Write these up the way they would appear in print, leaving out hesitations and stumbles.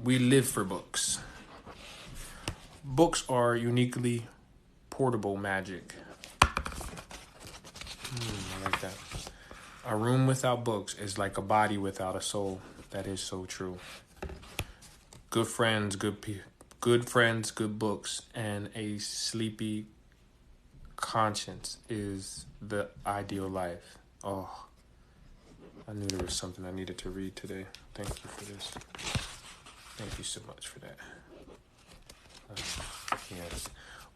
We live for books. Books are uniquely portable magic. I like that. A room without books is like a body without a soul. That is so true. Good friends, good friends, good books, and a sleepy conscience is the ideal life. Oh, I knew there was something I needed to read today. Thank you for this. Thank you so much for that. Yes.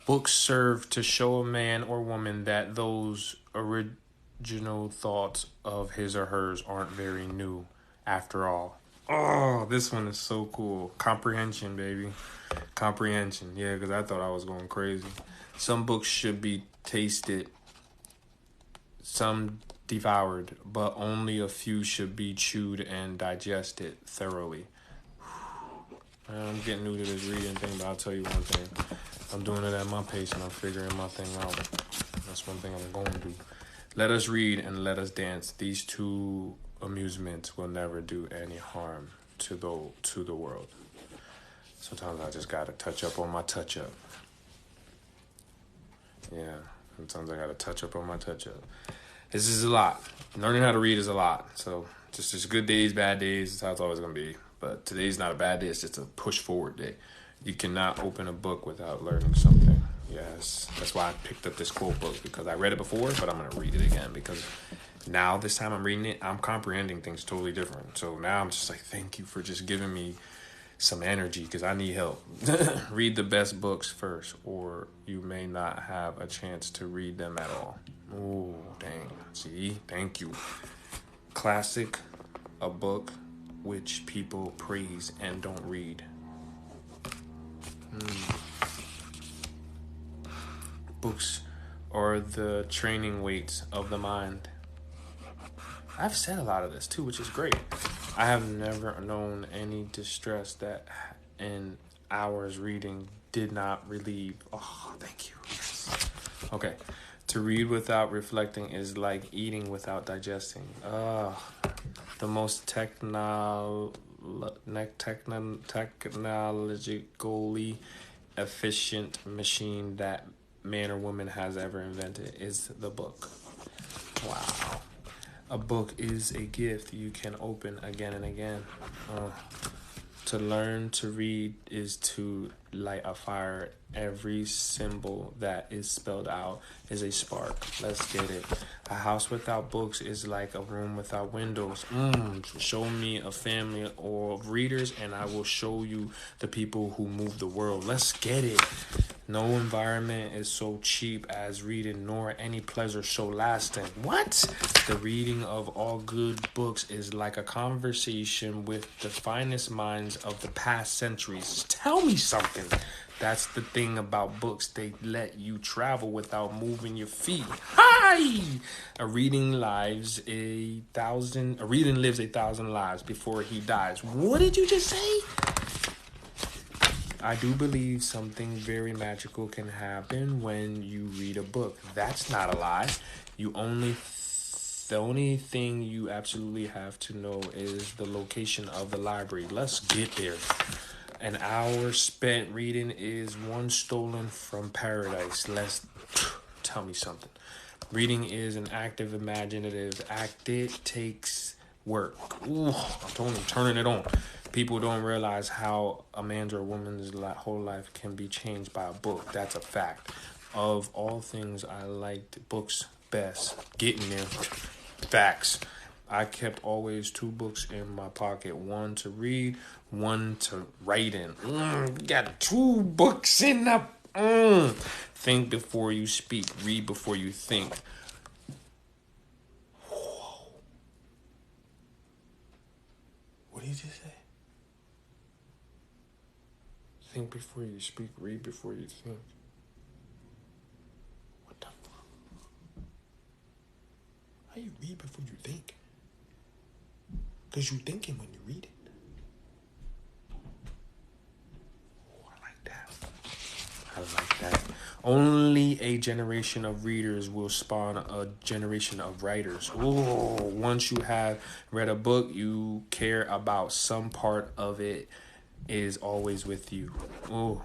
Books serve to show a man or woman that those original thoughts of his or hers aren't very new after all. Oh, this one is so cool. Comprehension, baby. Comprehension. Yeah, because I thought I was going crazy. Some books should be tasted, some devoured, but only a few should be chewed and digested thoroughly. I'm getting new to this reading thing, but I'll tell you one thing. I'm doing it at my pace and I'm figuring my thing out. That's one thing I'm going to do. Let us read and let us dance. These two amusements will never do any harm to the world. Sometimes I just gotta touch up on my touch up. Yeah, sometimes I gotta touch up on my touch up. This is a lot. Learning how to read is a lot. So just good days, bad days. That's how it's always gonna be. But today's not a bad day. It's just a push forward day. You cannot open a book without learning something. Yes, that's why I picked up this quote book, because I read it before, but I'm gonna read it again because now this time I'm reading it, I'm comprehending things totally different. So now I'm just like, thank you for just giving me some energy because I need help. Read the best books first, or you may not have a chance to read them at all. Oh, dang. See, thank you. Classic, a book which people praise and don't read. Books are the training weights of the mind. I've said a lot of this too, which is great. I have never known any distress that in hours reading did not relieve. Oh, thank you. Yes. Okay. To read without reflecting is like eating without digesting. The most technologically efficient machine that man or woman has ever invented is the book. Wow. A book is a gift you can open again and again. To learn to read is to light a fire. Every symbol that is spelled out is a spark. Let's get it. A house without books is like a room without windows. Show me a family of readers and I will show you the people who move the world. Let's get it. No environment is so cheap as reading, nor any pleasure so lasting. What? The reading of all good books is like a conversation with the finest minds of the past centuries. Tell me something. That's the thing about books. They let you travel without moving your feet. Hi! A reading lives a thousand lives before he dies. What did you just say? I do believe something very magical can happen when you read a book. That's not a lie. The only thing you absolutely have to know is the location of the library. Let's get there. An hour spent reading is one stolen from paradise. Tell me something. Reading is an active, imaginative act. It takes work. Ooh, I'm turning it on. People don't realize how a man's or a woman's whole life can be changed by a book. That's a fact. Of all things, I liked books best. Getting there. Facts. I kept always 2 books in my pocket. One to read, one to write in. Got 2 books in the... Think before you speak. Read before you think. Whoa. What did you just say? Think before you speak. Read before you think. What the fuck? How you read before you think? Because you're thinking when you read it. Oh, I like that. Only a generation of readers will spawn a generation of writers. Oh, once you have read a book, you care about some part of it is always with you. Oh,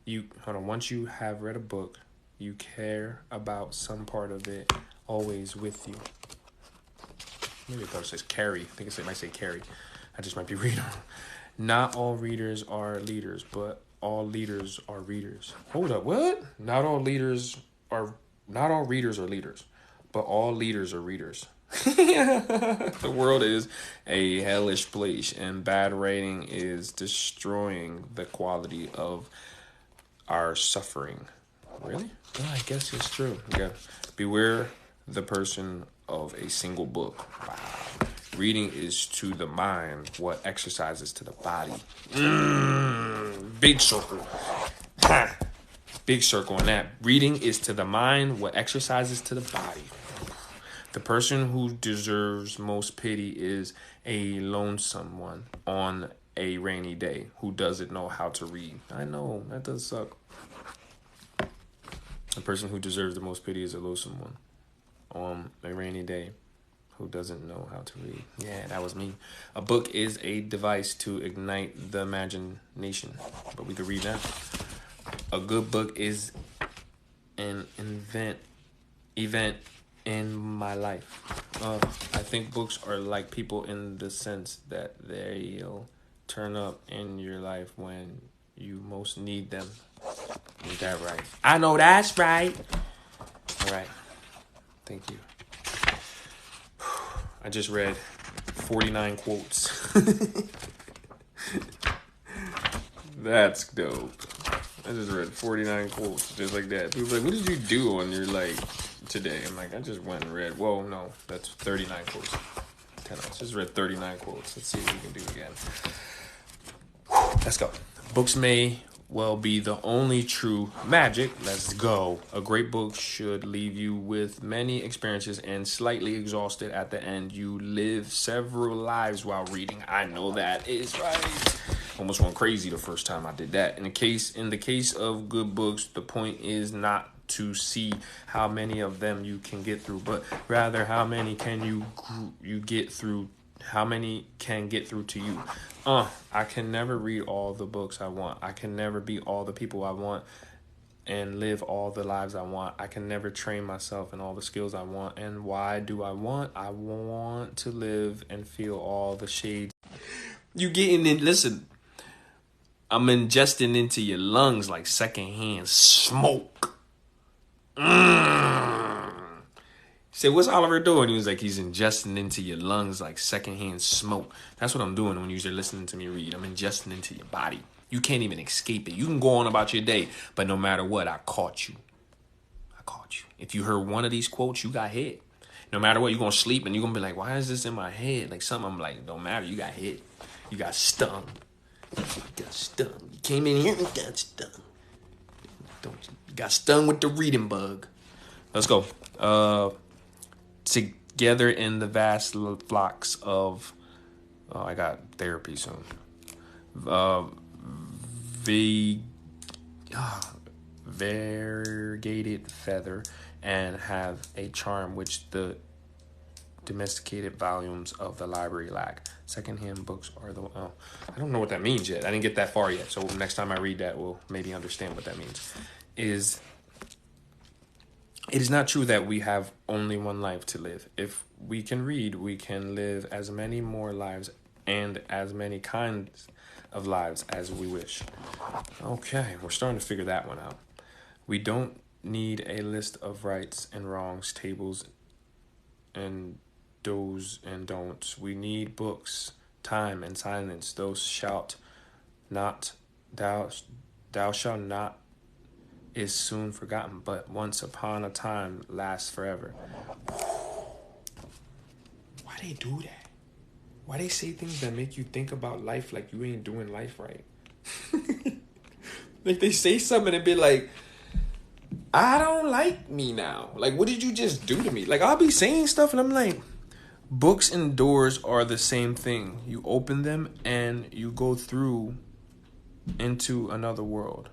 hold on. Once you have read a book, you care about some part of it, always with you. Maybe it says carry. I think it might say carry. I just might be reading. Not all readers are leaders, but all leaders are readers. Hold up, what? Not all readers are leaders, but all leaders are readers. The world is a hellish place, and bad writing is destroying the quality of our suffering. Really? Oh, I guess it's true. Yeah. Beware the person of a single book. Wow. Reading is to the mind what exercise is to the body. Big circle. Big circle on that. Reading is to the mind what exercise is to the body. The person who deserves most pity is a lonesome one on a rainy day who doesn't know how to read. I know, that does suck. The person who deserves the most pity is a lonesome one on a rainy day who doesn't know how to read. Yeah, that was me. A book is a device to ignite the imagination, but we could read that. A good book is an event in my life. I think books are like people in the sense that they'll turn up in your life when you most need them. Is that right? I know that's right. All right. Thank you. I just read 49 quotes. That's dope. I just read 49 quotes just like that. People like, what did you do on your today? I'm like, I just went and read. Whoa, no, that's 39 quotes. 10 I just read 39 quotes. Let's see what we can do again. Let's go. Books may well be the only true magic. Let's go. A great book should leave you with many experiences and slightly exhausted at the end. You live several lives while reading. I know that is right. Almost went crazy the first time I did that. In the case of good books, the point is not to see how many of them you can get through, but rather how many can you get through. How many can get through to you? I can never read all the books I want. I can never be all the people I want and live all the lives I want. I can never train myself in all the skills I want. And why do I want? I want to live and feel all the shades. You getting in, listen, I'm ingesting into your lungs like secondhand smoke. Say, what's Oliver doing? He was like, he's ingesting into your lungs like secondhand smoke. That's what I'm doing when you're listening to me read. I'm ingesting into your body. You can't even escape it. You can go on about your day, but no matter what, I caught you. I caught you. If you heard one of these quotes, you got hit. No matter what, you're going to sleep and you're going to be like, why is this in my head? Like something, I'm like, don't matter. You got hit. You got stung. You got stung. You came in here and got stung. You got stung with the reading bug. Let's go. Together in the vast flocks of, I got therapy soon. Variegated feather and have a charm which the domesticated volumes of the library lack. Secondhand books are I don't know what that means yet. I didn't get that far yet. So next time I read that, we'll maybe understand what that means. It is not true that we have only one life to live. If we can read, we can live as many more lives and as many kinds of lives as we wish. Okay, we're starting to figure that one out. We don't need a list of rights and wrongs, tables and do's and don'ts. We need books, time and silence. Thou shalt not is soon forgotten, but once upon a time lasts forever. Why they do that? Why they say things that make you think about life like you ain't doing life right? Like they say something and be like, I don't like me now. Like, what did you just do to me? Like, I'll be saying stuff and I'm like, books and doors are the same thing. You open them and you go through into another world.